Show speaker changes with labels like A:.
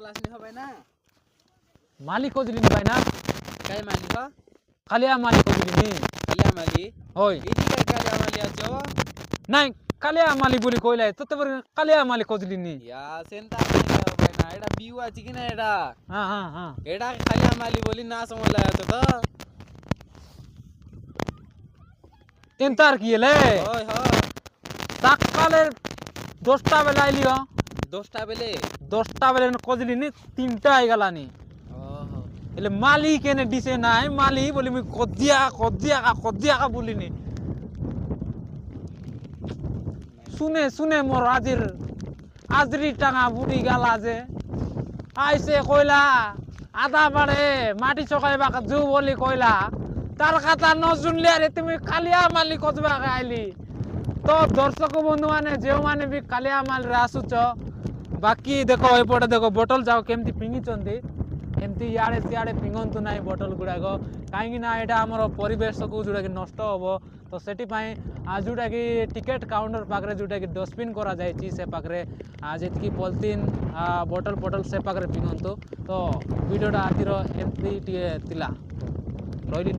A: আসনি হবে না
B: মালিক কজলিনি ভাই না
A: কাই মালি বা
B: কালিয়া মালিক কজলিনি
A: কালিয়া মালি
B: ওই
A: এই যে কালিয়া মালি আছো
B: নাই কালিয়া মালিক বলি কইলাই তো তোর কালিয়া মালিক কজলিনি
A: ইয়া সেন্তা কালিয়া হবে না এটা বিউ আছে কি না এটা
B: হ্যাঁ হ্যাঁ হ্যাঁ
A: এটা কালিয়া মালি বলি না সমলা আছো তো
B: এন্তার কি এলে
A: ওই হয়
B: সকালে 10টা বেলা আইলিও
A: 10টা বেলে
B: 10টা বেলা কজলিনি 3টা আই গেলানি
A: ওহো
B: এলে মালিক এনে দিছে নাই মালি বলি মুই কদিয়া বলিনি শুনে শুনে মোর আজরি টাঙা বুড়ি গালা যে আইসে কইলা আদা বাড়ে মাটি চকাইবা জু বলি কইলা তার কথা ন শুনলে আরে তুমি কালিয়া মালি কতবা আইলি তো দর্শক বন্ধু মানে যে মানে বি কালিয়া মালি আসুছ বাকি দেখো এপটে দেখো বটল যাও কেমতি পিঙিଛନ୍ତି এমতি ইয়াড়ে সিয়াড়ে ପିଙ୍ଗନ୍ତୁ ନାହିଁ ବଟଲ ଗୁଡ଼ାକ କାହିଁକି ନା ଏଇଟା ଆମର ପରିବେଶକୁ ଯେଉଁଟାକି ନଷ୍ଟ ହେବ ତ ସେଥିପାଇଁ ଯେଉଁଟାକି ଟିକେଟ୍ କାଉଣ୍ଟର ପାଖରେ ଯେଉଁଟାକି ଡଷ୍ଟବିନ୍ କରାଯାଇଛି ସେ ପାଖରେ ଯେତିକି ପଲିଥିନ୍ ବଟଲ ସେ ପାଖରେ ପିଙ୍ଗନ୍ତୁ ତ ଭିଡ଼ିଓଟା ଆଜିର ଏମିତି ଟିକେ ଥିଲା ରହିଲି।